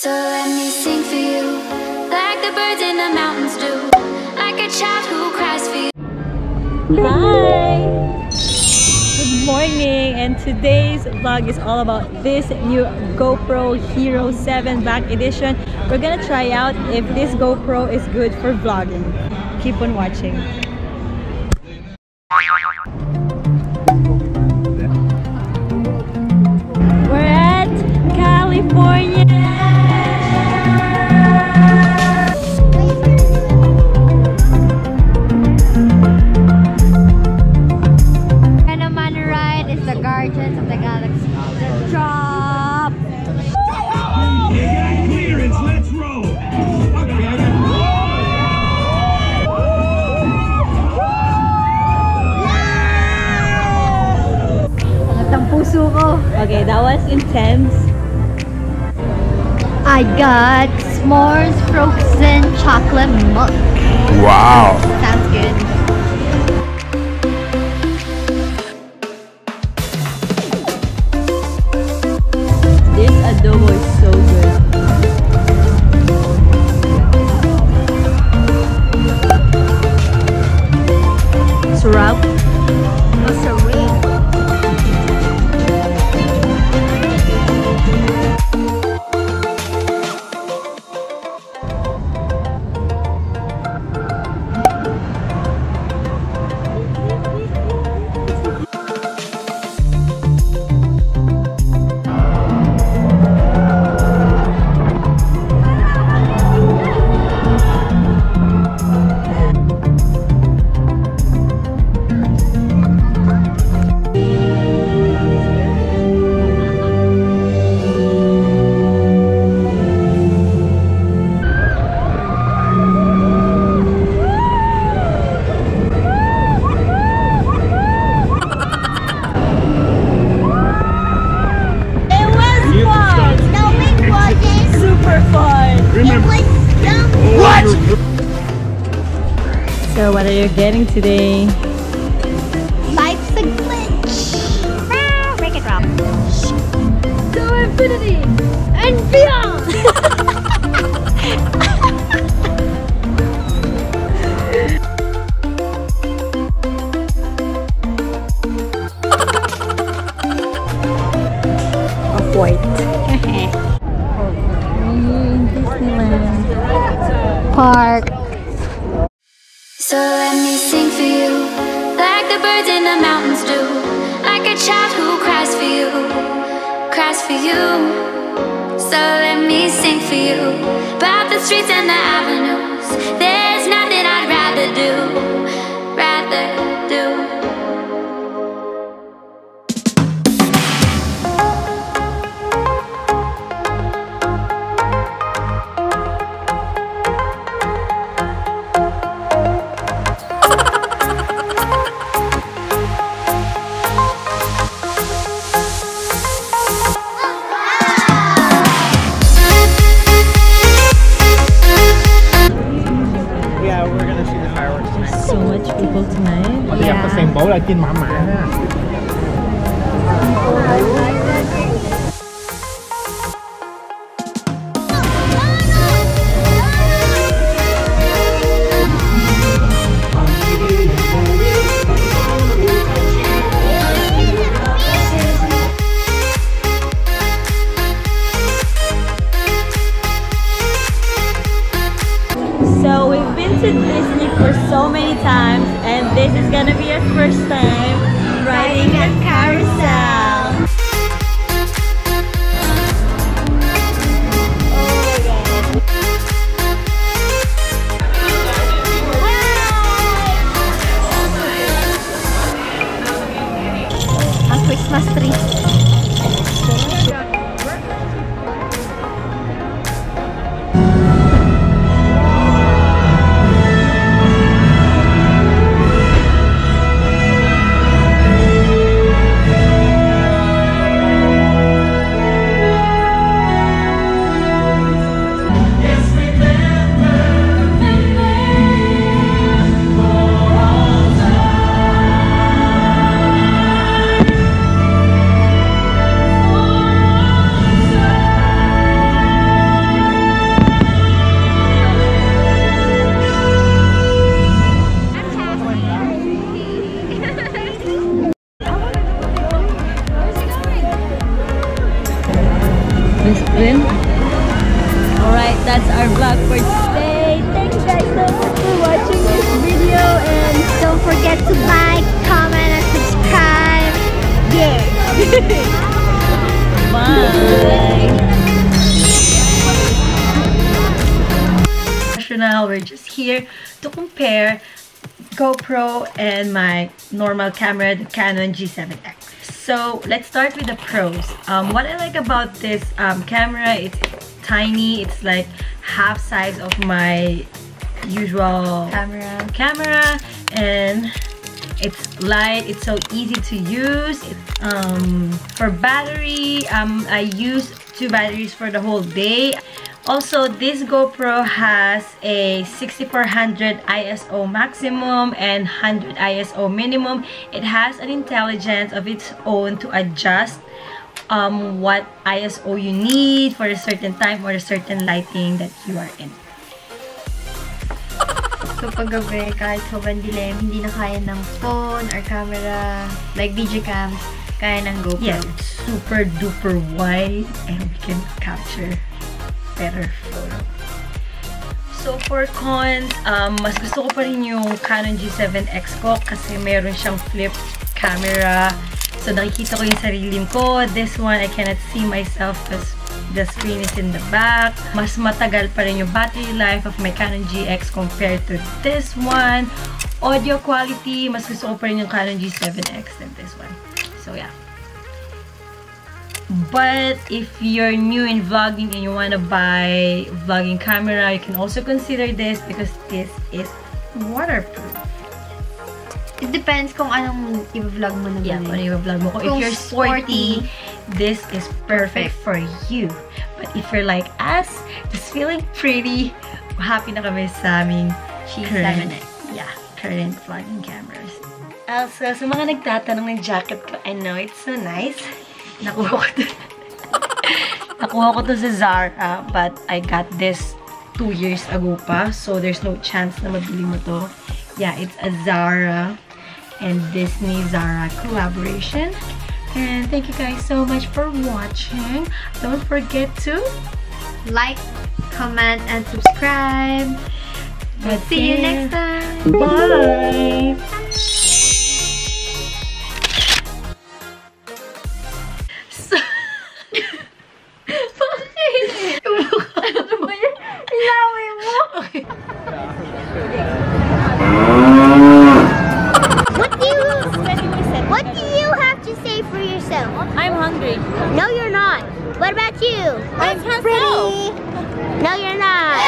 So let me sing for you, like the birds in the mountains do, like a child who cries for you. Hi! Good morning, and today's vlog is all about this new GoPro Hero 7 Black Edition. We're gonna try out if this GoPro is good for vlogging. Keep on watching. We're at California! Guardians of the Galaxy. The drop! Clearance, let's roll! Ang puso ko. Okay, that was intense. I got s'mores frozen chocolate milk. Wow! Sounds good. This adobo is so good. Sarap. So what are you getting today? Life's a glitch. Break it drop. To infinity And beyond! Off-white. Disneyland Park. So let me sing for you, like the birds in the mountains do, like a child who cries for you, cries for you. So let me sing for you, about the streets and the avenues. There's nothing I'd rather do, rather do. So much people tonight. 我哋入個城堡嚟見晚晚啊！ So we've been to Disney for so many times, and this is gonna be our first time riding a carousel. A Christmas tree. Then, alright, that's our vlog for today. Thank you guys so much for watching this video, and Don't forget to like, comment, and subscribe. Yeah. bye. We're just here to compare GoPro and my normal camera, the Canon G7X. So let's start with the pros. What I like about this camera, it's tiny. It's like half size of my usual camera, and it's light. It's so easy to use. For battery, I use 2 batteries for the whole day. Also, this GoPro has a 6400 ISO maximum and 100 ISO minimum. It has an intelligence of its own to adjust what ISO you need for a certain time or a certain lighting that you are in. So pag gabi, kahit sobrang dilim, hindi na kaya ng phone or camera, like video cams, kaya ng GoPro. Yeah, it's super duper wide and we can capture better photo. So for cons, mas gusto ko pa rin yung Canon G7X ko kasi meron siyang flip camera. So nakikita ko yung sarili ko. This one, I cannot see myself because the screen is in the back. Mas matagal pa rin yung battery life of my Canon GX compared to this one. Audio quality, mas gusto ko pa rin yung Canon G7X than this one. So yeah. But if you're new in vlogging and you want to buy vlogging camera, you can also consider this because this is waterproof. It depends kung anong i-vlog mo na. Yeah, kung ano yung vlog mo. If you're sporty, this is perfect for you. But if you're like us, just feeling pretty, happy na kami sa aming current vlogging cameras. Also, sa mga nagtatanong ng jacket ko, I know it's so nice. Nakuha ko to sa Zara, but I got this 2 years ago pa, so there's no chance na mabili mo to. Yeah, it's a Zara and Disney Zara collaboration. And thank you guys so much for watching. Don't forget to like, comment, and subscribe. But See you next time. Bye! What do you have to say for yourself? I'm hungry. No, you're not. What about you? I'm pretty. No, you're not.